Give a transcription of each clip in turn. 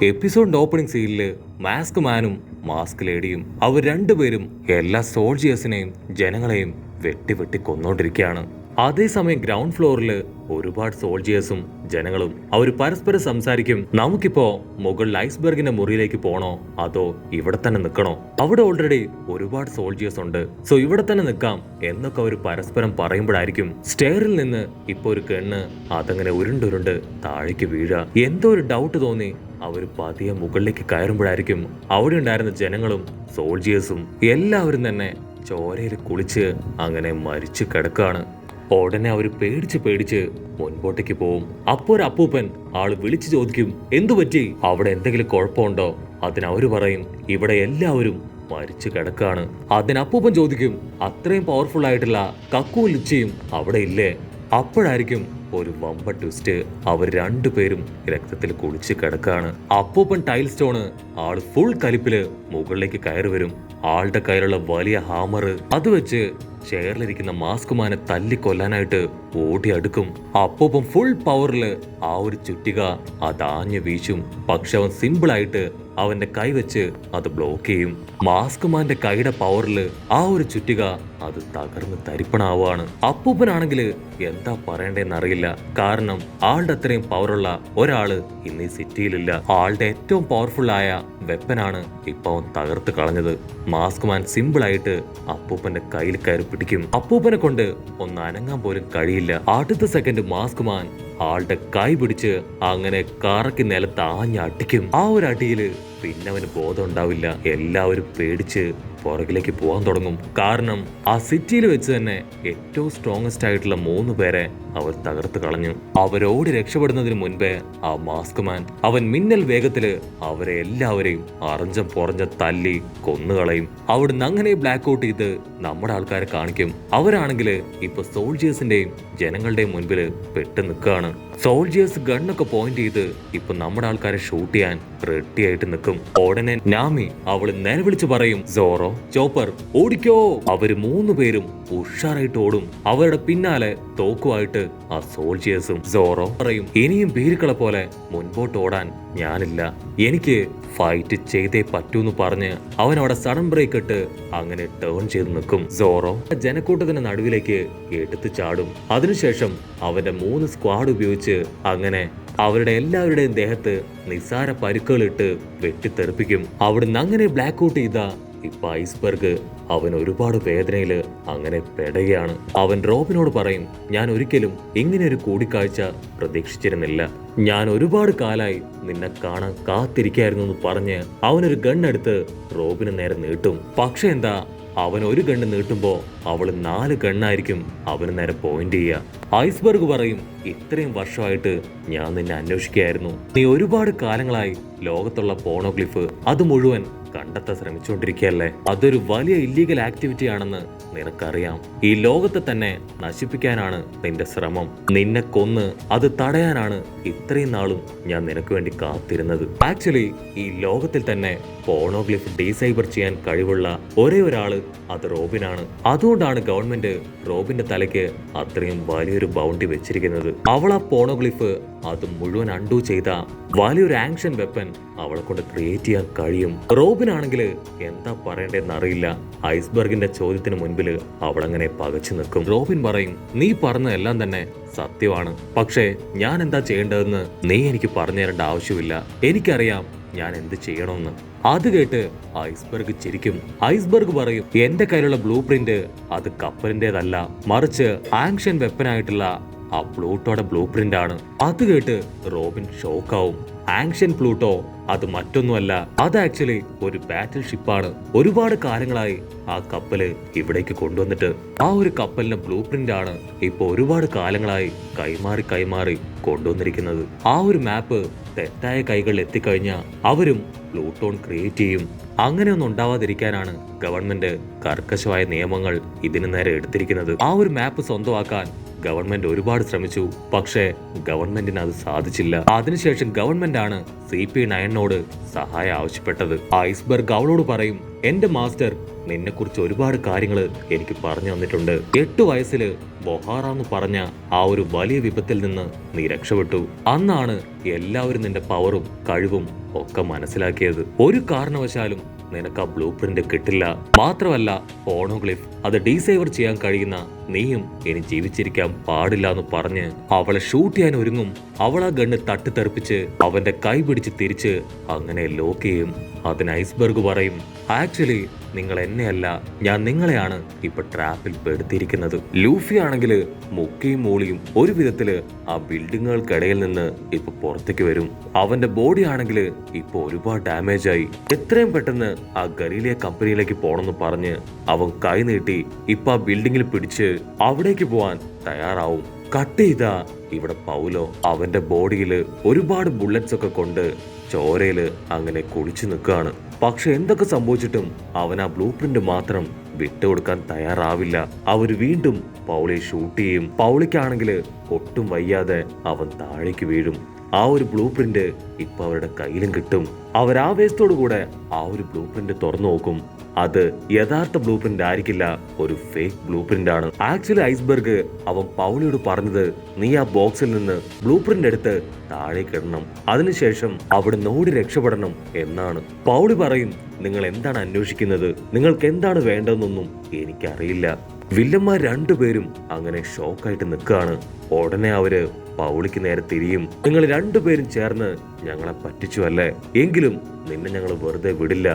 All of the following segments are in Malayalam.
എപ്പിസോഡിന്റെ ഓപ്പണിംഗ് സീനില് മാസ്ക് മാനും മാസ്ക് ലേഡിയും അവർ രണ്ടുപേരും എല്ലാ സോൾജിയേഴ്സിനെയും ജനങ്ങളെയും വെട്ടി വെട്ടി കൊന്നുകൊണ്ടിരിക്കുകയാണ്. അതേസമയം ഗ്രൗണ്ട് ഫ്ലോറിൽ ഒരുപാട് സോൾജിയേഴ്സും ജനങ്ങളും അവർ പരസ്പരം സംസാരിക്കും. നമുക്കിപ്പോ മുകളിൽ ഐസ്ബർഗിന്റെ മുറിയിലേക്ക് പോണോ അതോ ഇവിടെ തന്നെ നിൽക്കണോ? അവിടെ ഓൾറെഡി ഒരുപാട് സോൾജിയേഴ്സ് ഉണ്ട്, സോ ഇവിടെ തന്നെ നിൽക്കാം എന്നൊക്കെ അവർ പരസ്പരം പറയുമ്പോഴായിരിക്കും സ്റ്റെയറിൽ നിന്ന് ഇപ്പൊ ഒരു കണ്ണ് അതങ്ങനെ ഉരുണ്ടുരുണ്ട് താഴേക്ക് വീഴ. എന്തോ ഒരു ഡൗട്ട് തോന്നി അവർ പതിയെ മുകളിലേക്ക് കയറുമ്പോഴായിരിക്കും അവിടെ ഉണ്ടായിരുന്ന ജനങ്ങളും സോൾജിയേഴ്സും എല്ലാവരും തന്നെ ചോരയിൽ കുളിച്ച് അങ്ങനെ മരിച്ചു കിടക്കാണ്. ഉടനെ അവർ പേടിച്ച് മുൻപോട്ടേക്ക് പോവും. അപ്പോൾ ഒരു അപ്പൂപ്പൻ ആള് വിളിച്ചു ചോദിക്കും, എന്തു പറ്റി, അവിടെ എന്തെങ്കിലും കുഴപ്പമുണ്ടോ? അതിന് അവര് പറയും, ഇവിടെ എല്ലാവരും മരിച്ചു കിടക്കാണ്. അതിന് അപ്പൂപ്പൻ ചോദിക്കും, അത്രയും പവർഫുൾ ആയിട്ടുള്ള കക്കു ലിച്ചിയും അവിടെ ഇല്ലേ? അപ്പോഴായിരിക്കും ഒരു വമ്പ ട്വിസ്റ്റ്, അവർ രണ്ടുപേരും രക്തത്തിൽ കുളിച്ച് കിടക്കാണ്. അപ്പൂപ്പൻ ടൈൽ സ്റ്റോണ് ആള് ഫുൾ കലിപ്പില് മുകളിലേക്ക് കയറി വരും. ആളുടെ കയ്യിലുള്ള വലിയ ഹാമർ അത് വെച്ച് ചെയറിലിരിക്കുന്ന മാസ്കുമാനെ തല്ലിക്കൊല്ലാനായിട്ട് ഓടി അടുക്കും. അപ്പൂപ്പൻ ഫുൾ പവറില് ആ ഒരു ചുറ്റിക അതാഞ്ഞു വീശും. പക്ഷെ അവൻ സിമ്പിളായിട്ട് അവന്റെ കൈ വെച്ച് അത് ബ്ലോക്ക് ചെയ്യും. മാസ്കുമാന്റെ കൈയുടെ പവറില് ആ ഒരു ചുറ്റിക അത് തകർന്ന് തരിപ്പണാവാണ്. അപ്പൂപ്പനാണെങ്കില് എന്താ പറയണ്ടേന്നറിയില്ല. കാരണം ആളുടെ അത്രയും പവറുള്ള ഒരാള് ഇന്ന് ഈ സിറ്റിയിലില്ല. ആളുടെ ഏറ്റവും പവർഫുൾ ആയ വെപ്പനാണ് ഇപ്പൊ അവൻ തകർത്ത് കളഞ്ഞത്. മാസ്കുമാൻ സിമ്പിളായിട്ട് അപ്പൂപ്പന്റെ കയ്യിൽ കയറി പിടിക്കും. അപ്പൂപ്പനെ കൊണ്ട് ഒന്ന് അനങ്ങാൻ പോലും കഴിയില്ല. അടുത്ത സെക്കൻഡ് മാസ്കുമാൻ ആളുടെ കൈ പിടിച്ച് അങ്ങനെ കറക്കി നിലത്ത് ആഞ്ഞടിക്കും. ആ ഒരു അടിയില് പിന്നെ അവന് ബോധം ഉണ്ടാവില്ല. എല്ലാവരും പേടിച്ച് പുറകിലേക്ക് പോകാൻ തുടങ്ങും. കാരണം ആ സിറ്റിയിൽ വെച്ച് തന്നെ ഏറ്റവും സ്ട്രോങ്ങസ്റ്റ് ആയിട്ടുള്ള 3 പേരെ അവർ തകർത്ത് കളഞ്ഞു. അവരോട് രക്ഷപ്പെടുന്നതിന് മുൻപേ ആ മാസ്ക്മാൻ അവൻ മിന്നൽ വേഗത്തില് അവരെ എല്ലാവരെയും അറഞ്ചം പുറഞ്ഞ തല്ലി കൊന്നുകളയും. അവിടുന്ന് അങ്ങനെ ബ്ലാക്ക് ഔട്ട് ചെയ്ത് നമ്മുടെ ആൾക്കാരെ കാണിക്കും. അവരാണെങ്കില് ഇപ്പൊ സോൾജിയേഴ്സിന്റെയും ജനങ്ങളുടെയും മുൻപില് പെട്ട് നിൽക്കുകയാണ്. സോൾജിയേഴ്സ് ഗണ്ണൊക്കെ പോയിന്റ് ചെയ്ത് ഇപ്പൊ നമ്മുടെ ആൾക്കാരെ ഷൂട്ട് ചെയ്യാൻ റെഡി ആയിട്ട് നിൽക്കും. ഉടനെ നാമി അവള് നിലവിളിച്ച് പറയും, സോറോ, ചോപ്പർ ഓടിക്കോ. അവര് 3 പേരും ഉഷാറായിട്ട് ഓടും. അവരുടെ പിന്നാലെ തോക്കുമായിട്ട് ആ സോൾജിയേഴ്സും. സോറോ പറയും, ഇനിയും ഭീരുക്കളെ പോലെ മുൻപോട്ട് ഓടാൻ ഞാനില്ല, എനിക്ക് ഫൈറ്റ് ചെയ്തേ പറ്റൂന്ന് പറഞ്ഞ് അവൻ അവിടെ സഡൻ ബ്രേക്ക് ഇട്ട് അങ്ങനെ ടേൺ ചെയ്ത് നിൽക്കും. സോറോ ജനക്കൂട്ടത്തിന്റെ നടുവിലേക്ക് എടുത്തു ചാടും. അതിനുശേഷം അവന്റെ 3 സ്ക്വാഡ് ഉപയോഗിച്ച് അങ്ങനെ അവരുടെ എല്ലാവരുടെയും ദേഹത്ത് നിസ്സാര പരുക്കുകളിട്ട് വെട്ടിത്തെറിപ്പിക്കും. അവിടുന്ന് അങ്ങനെ ബ്ലാക്ക് ഔട്ട് ചെയ്ത ഇപ്പൊ ഐസ്ബർഗ് അവൻ ഒരുപാട് വേദനയില് അങ്ങനെ പെടുകയാണ്. അവൻ റോബിനോട് പറയും, ഞാൻ ഒരിക്കലും ഇങ്ങനെ ഒരു കൂടിക്കാഴ്ച പ്രതീക്ഷിച്ചിരുന്നില്ല. ഞാൻ ഒരുപാട് കാലായി നിന്നെ കാണാൻ കാത്തിരിക്കായിരുന്നു എന്ന് പറഞ്ഞ് അവനൊരു ഗണ്ണെടുത്ത് റോബിന് നേരെ നീട്ടും. പക്ഷെ എന്താ, അവൻ ഒരു ഗണ്ണ് നീട്ടുമ്പോ അവള് 4 ഗണ്ണായിരിക്കും അവന് നേരെ പോയിന്റ് ചെയ്യുക. ഐസ്ബർഗ് പറയും, ഇത്രയും വർഷമായിട്ട് ഞാൻ നിന്നെ അന്വേഷിക്കുകയായിരുന്നു. നീ ഒരുപാട് കാലങ്ങളായി ലോകത്തുള്ള പോണോഗ്ലിഫ് അത് മുഴുവൻ കണ്ടെത്താൻ ശ്രമിച്ചുകൊണ്ടിരിക്കുകയല്ലേ? അതൊരു വലിയ ഇല്ലീഗൽ ആക്ടിവിറ്റി ആണെന്ന് നിനക്കറിയാം. ഈ ലോകത്തെ തന്നെ നശിപ്പിക്കാനാണ് നിന്റെ ശ്രമം. നിന്നെ കൊന്ന് അത് തടയാനാണ് ഇത്രയും നാളും ഞാൻ നിനക്ക് വേണ്ടി കാത്തിരുന്നത്. ആക്ച്വലി ഈ ലോകത്തിൽ തന്നെ പോണോഗ്ലിഫ് ഡീസൈബർ ചെയ്യാൻ കഴിവുള്ള ഒരേ ഒരാള് അത് റോബിനാണ്. അതുകൊണ്ടാണ് ഗവൺമെന്റ് റോബിന്റെ തലയ്ക്ക് അത്രയും വലിയൊരു ബൗണ്ടി വെച്ചിരിക്കുന്നത്. അവൾ ആ പോണോഗ്ലിഫ് അത് മുഴുവൻ അൺഡു ചെയ്ത വലിയൊരു ആക്ഷൻ വെപ്പൻ അവളെ കൊണ്ട് ക്രിയേറ്റ് ചെയ്യാൻ കഴിയും. റോബിനാണെങ്കിൽ എന്താ പറയണ്ടേന്ന് അറിയില്ല. ഐസ്ബർഗിന്റെ ചോദ്യത്തിന് മുൻപിൽ അവളങ്ങനെ പകച്ചു നിൽക്കും. റോബിൻ പറയും, നീ പറഞ്ഞതെല്ലാം തന്നെ സത്യമാണ്, പക്ഷേ ഞാൻ എന്താ ചെയ്യേണ്ടതെന്ന് നീ എനിക്ക് പറഞ്ഞു തരേണ്ട ആവശ്യമില്ല. എനിക്കറിയാം ഞാൻ എന്ത് ചെയ്യണമെന്ന്. അത് കേട്ട് ഐസ്ബർഗ് ചിരിക്കും. ഐസ്ബർഗ് പറയും, എന്റെ കയ്യിലുള്ള ബ്ലൂ പ്രിന്റ് അത് കപ്പലിന്റേതല്ല, മറിച്ച് ആക്ഷൻ വെപ്പനായിട്ടുള്ള ആ പ്ലൂട്ടോയുടെ ബ്ലൂ പ്രിന്റ് ആണ്. അത് കേട്ട് റോബിൻ ഷോക്കാവും. ആൻഷ്യൻ പ്ലൂട്ടോ അത് മറ്റൊന്നുമല്ല, അത് ആക്ച്വലി ഒരു ബാറ്റിൽ ഷിപ്പാണ്. ഒരുപാട് കാലങ്ങളായി ആ കപ്പല് ഇവിടേക്ക് കൊണ്ടുവന്നിട്ട് ആ ഒരു കപ്പലിന്റെ ബ്ലൂ പ്രിന്റ് ആണ് ഇപ്പൊ ഒരുപാട് കാലങ്ങളായി കൈമാറി കൊണ്ടുവന്നിരിക്കുന്നത്. ആ ഒരു മാപ്പ് തെറ്റായ കൈകളിൽ എത്തിക്കഴിഞ്ഞാൽ അവരും പ്ലൂട്ടോൺ ക്രിയേറ്റ് ചെയ്യും. അങ്ങനെയൊന്നും ഉണ്ടാവാതിരിക്കാനാണ് ഗവൺമെന്റ് കർക്കശമായ നിയമങ്ങൾ ഇതിനു നേരെ എടുത്തിരിക്കുന്നത്. ആ ഒരു മാപ്പ് സ്വന്തമാക്കാൻ ഗവൺമെന്റ് ഒരുപാട് ശ്രമിച്ചു, പക്ഷേ ഗവൺമെന്റിന് അത് സാധിച്ചില്ല. അതിനുശേഷം ഗവൺമെന്റ് ആണ് CP9 സഹായം ആവശ്യപ്പെട്ടത്. ഐസ്ബർഗ് അവളോട് പറയും, എന്റെ മാസ്റ്റർ നിന്നെ കുറിച്ച് ഒരുപാട് കാര്യങ്ങൾ എനിക്ക് പറഞ്ഞു തന്നിട്ടുണ്ട്. 8 വയസ്സില് ബൊഹാറ എന്ന് പറഞ്ഞ ആ ഒരു വലിയ വിപത്തിൽ നിന്ന് നീ രക്ഷപ്പെട്ടു. അന്നാണ് എല്ലാവരും നിന്റെ പവറും കഴിവും ഒക്കെ മനസ്സിലാക്കിയത്. ഒരു കാരണവശാലും നിനക്ക് ആ ബ്ലൂ പ്രിന്റ് കിട്ടില്ല. മാത്രമല്ല പോണോഗ്ലിഫ് അത് ഡീസേവർ ചെയ്യാൻ കഴിയുന്ന നീയും ഇനി ജീവിച്ചിരിക്കാൻ പാടില്ല എന്ന് പറഞ്ഞ് അവളെ ഷൂട്ട് ചെയ്യാൻ ഒരുങ്ങും. അവൾ ആ ഗണ്ണ് തട്ടിത്തെറിപ്പിച്ച് അവന്റെ കൈ പിടിച്ച് തിരിച്ച് അങ്ങനെ ലോക്ക് ചെയ്യും. അതിന് ഐസ്ബർഗ് പറയും, ആക്ച്വലി നിങ്ങൾ എന്നെയല്ല, ഞാൻ നിങ്ങളെയാണ് ഇപ്പൊ ട്രാപ്പിൽ പെടുത്തിയിരിക്കുന്നത്. ലൂഫി ആണെങ്കിൽ മുക്കയും മൂളിയും ഒരു വിധത്തില് ആ ബിൽഡിങ്ങുകൾക്കിടയിൽ നിന്ന് ഇപ്പൊ പുറത്തേക്ക് വരും. അവന്റെ ബോഡി ആണെങ്കിൽ ഇപ്പൊ ഒരുപാട് ഡാമേജ് ആയി. എത്രയും പെട്ടെന്ന് ആ ഗലീലിയ കമ്പനിയിലേക്ക് പോണെന്ന് പറഞ്ഞ് അവൻ കൈ നീട്ടി ഇപ്പൊ ആ ബിൽഡിങ്ങിൽ പിടിച്ച് അവിടേക്ക് പോവാൻ തയ്യാറാവും. കട്ട് ചെയ്താ ഇവിടെ പൗലോ അവന്റെ ബോഡിയിൽ ഒരുപാട് ബുള്ളറ്റ്സ് ഒക്കെ കൊണ്ട് ചോരയില് അങ്ങനെ കുളിച്ചു നിൽക്കുകയാണ്. പക്ഷെ എന്തൊക്കെ സംഭവിച്ചിട്ടും അവൻ ആ ബ്ലൂ പ്രിന്റ് മാത്രം വിട്ടുകൊടുക്കാൻ തയ്യാറാവില്ല. അവര് വീണ്ടും പൗളിയെ ഷൂട്ട് ചെയ്യും. പൗളിക്കാണെങ്കിൽ ഒട്ടും വയ്യാതെ അവൻ താഴേക്ക് വീഴും. ആ ഒരു ബ്ലൂ പ്രിന്റ് ഇപ്പൊ അവരുടെ കയ്യിലും കിട്ടും. അവരാവേശത്തോടു കൂടെ ആ ഒരു ബ്ലൂ പ്രിന്റ് തുറന്നു നോക്കും. അത് യഥാർത്ഥ ബ്ലൂ പ്രിന്റ് ആയിരിക്കില്ല, ഒരു ഫേക്ക് ബ്ലൂ പ്രിന്റ് ആണ്. ആക്ച്വലി ഐസ്ബർഗ് അവൻ പൗളിയോട് പറഞ്ഞത് നീ ആ ബോക്സിൽ നിന്ന് ബ്ലൂ പ്രിന്റ് എടുത്ത് താഴേക്ക് ഇടണം, അതിനുശേഷം അവിടെ ഓടി രക്ഷപ്പെടണം എന്നാണ്. പൗളി പറയും, നിങ്ങൾ എന്താണ് അന്വേഷിക്കുന്നത്, നിങ്ങൾക്ക് എന്താണ് വേണ്ടതെന്നൊന്നും എനിക്കറിയില്ല. വില്ലന്മാർ രണ്ടുപേരും അങ്ങനെ ഷോക്കായിട്ട് നിൽക്കുകയാണ്. ഉടനെ അവര് പൗളിക്ക് നേരെ തിരിയും. നിങ്ങൾ രണ്ടുപേരും ചേർന്ന് ഞങ്ങളെ പറ്റിച്ചു അല്ലേ, എങ്കിലും നിന്നെ ഞങ്ങൾ വെറുതെ വിടില്ല,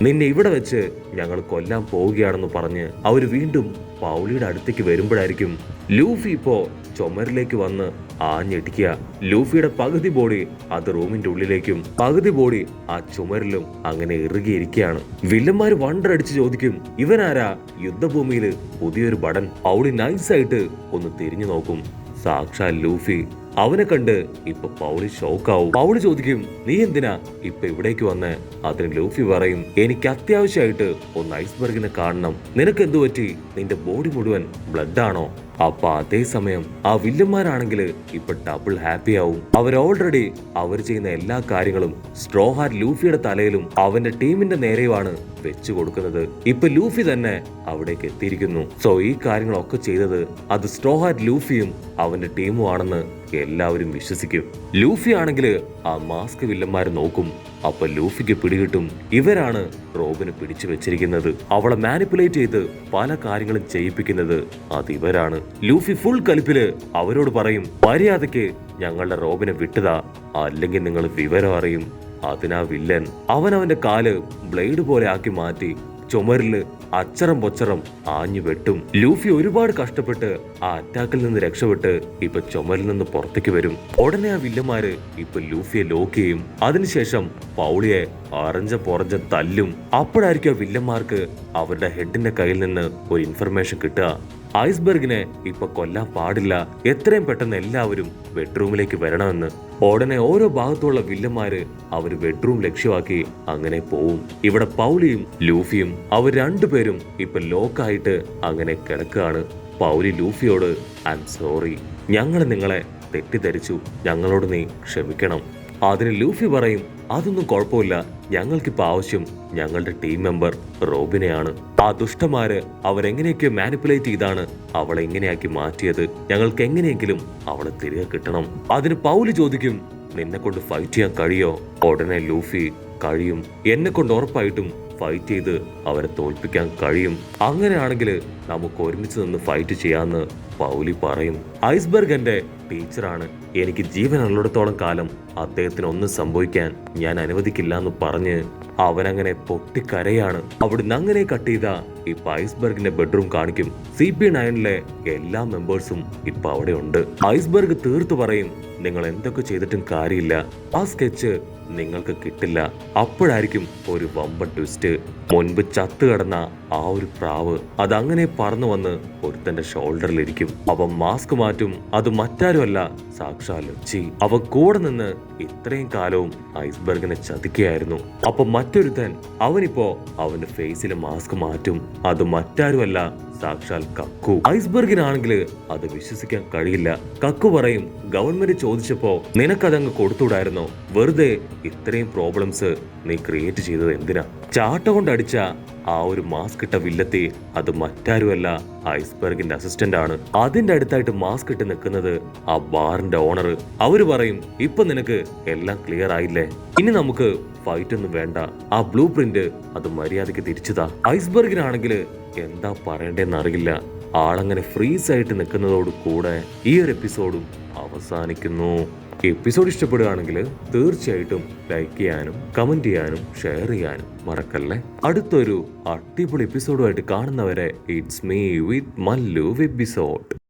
നിന്നെ ഇവിടെ വെച്ച് ഞങ്ങൾ കൊല്ലാൻ പോവുകയാണെന്ന് പറഞ്ഞ് അവര് വീണ്ടും പൗളിയുടെ അടുത്തേക്ക് വരുമ്പോഴായിരിക്കും ലൂഫി ഇപ്പോ ചുമരിലേക്ക് വന്ന് ആഞ്ഞിടിക്കുക. ലൂഫിയുടെ പകുതി ബോഡി അത് റൂമിന്റെ ഉള്ളിലേക്കും പകുതി ബോഡി ആ ചുമരിലും അങ്ങനെ ഇറുകിയിരിക്കുകയാണ്. വില്ലന്മാര് വണ്ടടിച്ച് ചോദിക്കും, ഇവനാരാ യുദ്ധഭൂമിയില് പുതിയൊരു ബടൻ? പൗളി നൈസായിട്ട് ഒന്ന് തിരിഞ്ഞു നോക്കും. സാക്ഷാൽ ലൂഫി. അവനെ കണ്ട് ഇപ്പൊ പൗളി ഷോക്കാവും. പൗളി ചോദിക്കും, നീ എന്തിനാ ഇപ്പൊ ഇവിടേക്ക് വന്നേ? അതിന് ലൂഫി പറയും, എനിക്ക് അത്യാവശ്യമായിട്ട് ഒന്ന് ഐസ്ബർഗിനെ കാണണം. നിനക്ക് എന്തു പറ്റി? നിന്റെ ബോഡി മുഴുവൻ ബ്ലഡ് ആണോ? അപ്പൊ അതേസമയം ആ വില്ലന്മാരാണെങ്കിൽ ഇപ്പൊ ഡബിൾ ഹാപ്പി ആവും. അവർ ഓൾറെഡി അവർ ചെയ്യുന്ന എല്ലാ കാര്യങ്ങളും സ്ട്രോ ഹാറ്റ് ലൂഫിയുടെ തലയിലും അവന്റെ ടീമിന്റെ നേരെയുമാണ് വെച്ചു കൊടുക്കുന്നത്. ഇപ്പൊ ലൂഫി തന്നെ അവിടേക്ക് എത്തിയിരിക്കുന്നു. സോ ഈ കാര്യങ്ങളൊക്കെ ചെയ്തത് അത് സ്ട്രോ ഹാറ്റ് ലൂഫിയും അവന്റെ ടീമും ആണെന്ന് എല്ലാവരും വിശ്വസിക്കും. ലൂഫി ആണെങ്കിൽ ആ മാസ്ക് വില്ലന്മാര് നോക്കും. അപ്പൊ ലൂഫിക്ക് പിടികിട്ടും, ഇവരാണ് റോബിനെ പിടിച്ചു വെച്ചിരിക്കുന്നത്. അവളെ മാനിപ്പുലേറ്റ് ചെയ്ത് പല കാര്യങ്ങളും ചെയ്യിപ്പിക്കുന്നത് അത് ഇവരാണ്. ലൂഫി ഫുൾ കലിപ്പില് അവരോട് പറയും, മര്യാദയ്ക്ക് ഞങ്ങളുടെ റോബിനെ വിട്ടതാ, അല്ലെങ്കിൽ നിങ്ങൾ വിവരം അറിയും. അതിനാ വില്ലൻ അവനവന്റെ കാല് ബ്ലേഡ് പോലെ ആക്കി മാറ്റി ചുമരില് അച്ചറം പൊച്ചറം ആഞ്ഞു വെട്ടും. ലൂഫി ഒരുപാട് കഷ്ടപ്പെട്ട് ആ അറ്റാക്കിൽ നിന്ന് രക്ഷപ്പെട്ട് ഇപ്പൊ ചുമരിൽ നിന്ന് പുറത്തേക്ക് വരും. ഉടനെ ആ വില്ലന്മാര് ഇപ്പൊ ലൂഫിയെ ലോക്ക് ചെയ്യും. അതിനുശേഷം പൗളിയെ അറഞ്ച പൊറഞ്ച തല്ലും. അപ്പോഴായിരിക്കും ആ വില്ലന്മാർക്ക് അവരുടെ ഹെഡിന്റെ കയ്യിൽ നിന്ന് ഒരു ഇൻഫർമേഷൻ കിട്ടുക. ഐസ്ബർഗിനെ ഇപ്പൊ കൊല്ലാൻ പാടില്ല, എത്രയും പെട്ടെന്ന് എല്ലാവരും ബെഡ്റൂമിലേക്ക് വരണമെന്ന്. ഉടനെ ഓരോ ഭാഗത്തുള്ള വില്ലന്മാര് അവര് ബെഡ്റൂം ലക്ഷ്യമാക്കി അങ്ങനെ പോവും. ഇവിടെ പൗലിയും ലൂഫിയും അവർ രണ്ടുപേരും ഇപ്പൊ ലോക്കായിട്ട് അങ്ങനെ കിടക്കുകയാണ്. പൗലി ലൂഫിയോട്, ഐ ആം സോറി, ഞങ്ങൾ നിങ്ങളെ തെറ്റിദ്ധരിച്ചു, ഞങ്ങളോട് നീ ക്ഷമിക്കണം. അതിന് ലൂഫി പറയും, അതൊന്നും കുഴപ്പമില്ല, ഞങ്ങൾക്കിപ്പോ ആവശ്യം ഞങ്ങളുടെ ടീം മെമ്പർ റോബിനെയാണ്. ആ ദുഷ്ടന്മാര് അവരെങ്ങനെയൊക്കെ മാനിപ്പുലേറ്റ് ചെയ്താണ് അവളെ എങ്ങനെയാക്കി മാറ്റിയത്. ഞങ്ങൾക്ക് എങ്ങനെയെങ്കിലും അവളെ തിരികെ കിട്ടണം. അതിന് പൗല് ചോദിക്കും, നിന്നെ കൊണ്ട് ഫൈറ്റ് ചെയ്യാൻ കഴിയോ? ഉടനെ ലൂഫി, കഴിയും, എന്നെ കൊണ്ട് ഉറപ്പായിട്ടും ഫൈറ്റ് ചെയ്ത് അവരെ തോൽപ്പിക്കാൻ കഴിയും. അങ്ങനെയാണെങ്കിൽ നമുക്ക് ഒരുമിച്ച് നിന്ന് ഫൈറ്റ് ചെയ്യാന്ന് പൗലി പറയും. ഐസ്ബർഗ് എന്റെ ടീച്ചറാണ്, എനിക്ക് ജീവനുള്ളിടത്തോളം കാലം അദ്ദേഹത്തിന് ഒന്നും സംഭവിക്കാൻ ഞാൻ അനുവദിക്കില്ല എന്ന് പറഞ്ഞ് അവനങ്ങനെ പൊട്ടിക്കരയാണ്. അവിടുന്ന് അങ്ങനെ കട്ട് ചെയ്ത ഇപ്പൊ ഐസ്ബർഗിന്റെ ബെഡ്റൂം കാണിക്കും. CP9 എല്ലാ മെമ്പേഴ്സും ഇപ്പൊ അവിടെ ഉണ്ട്. ഐസ്ബർഗ് തീർത്തു പറയും, നിങ്ങൾ എന്തൊക്കെ ചെയ്തിട്ടും കാര്യമില്ല, ആ സ്കെച്ച് നിങ്ങൾക്ക് കിട്ടില്ല. അപ്പോഴായിരിക്കും ഒരു വമ്പൻ ട്വിസ്റ്റ്. മുൻപ് ചത്തു കിടന്ന ആ ഒരു പ്രാവ് അതങ്ങനെ പറന്നു വന്ന് ഒരുത്തന്റെ ഷോൾഡറിലിരിക്കും. അവൻ മാസ്ക് മാറ്റും. അത് മറ്റാരുമല്ല, സാക്ഷാൽ ലച്ചി. അവൻ കൂടെ നിന്ന് ഇത്രയും കാലവും ഐസ്ബർഗിനെ ചതിക്കുകയായിരുന്നു. അപ്പൊ മറ്റൊരുത്തൻ അവനിപ്പോ അവന്റെ ഫേസിലെ മാസ്ക് മാറ്റും. അത് മറ്റാരുമല്ല, സാക്ഷാൽ കക്കു. ഐസ്ബർഗിനാണെങ്കിൽ അത് വിശ്വസിക്കാൻ കഴിയില്ല. കക്കു പറയും, ഗവൺമെന്റ് ചോദിച്ചപ്പോ നിനക്കതങ്ങ് കൊടുത്തുകൂടായിരുന്നോ? വെറുതെ ഇത്രയും പ്രോബ്ലംസ് നീ ക്രിയേറ്റ് ചെയ്തത് എന്തിനാ? ചാട്ട കൊണ്ടടിച്ച ആ ഒരു മാസ്ക് മാസ്ക് ഇട്ട വില്ലത്തി അത് മറ്റാരുമല്ല ഐസ്ബർഗിന്റെ അസിസ്റ്റന്റ് ആണ്. അതിന്റെ അടുത്തായിട്ട് മാസ്ക് ഇട്ട് നിൽക്കുന്നത് ആ ബാറിന്റെ ഓണർ. അവര് പറയും, ഇപ്പൊ നിനക്ക് എല്ലാം ക്ലിയർ ആയില്ലേ, ഇനി നമുക്ക് ഫൈറ്റ് ഒന്നും വേണ്ട, ആ ബ്ലൂ പ്രിന്റ് അത് മര്യാദയ്ക്ക് തിരിച്ചതാ. ഐസ്ബർഗിനാണെങ്കിൽ എന്താ പറയണ്ടെന്ന് അറിയില്ല. ആളങ്ങനെ ഫ്രീസ് ആയിട്ട് നിൽക്കുന്നതോട് കൂടെ ഈ ഒരു എപ്പിസോഡും അവസാനിക്കുന്നു. എപ്പിസോഡ് ഇഷ്ടപ്പെടുകയാണെങ്കിൽ തീർച്ചയായിട്ടും ലൈക്ക് ചെയ്യാനും കമന്റ് ചെയ്യാനും ഷെയർ ചെയ്യാനും മറക്കല്ലേ. അടുത്തൊരു അടിപൊളി എപ്പിസോഡുമായിട്ട് കാണുന്നവരെ it's me with Mallu episode.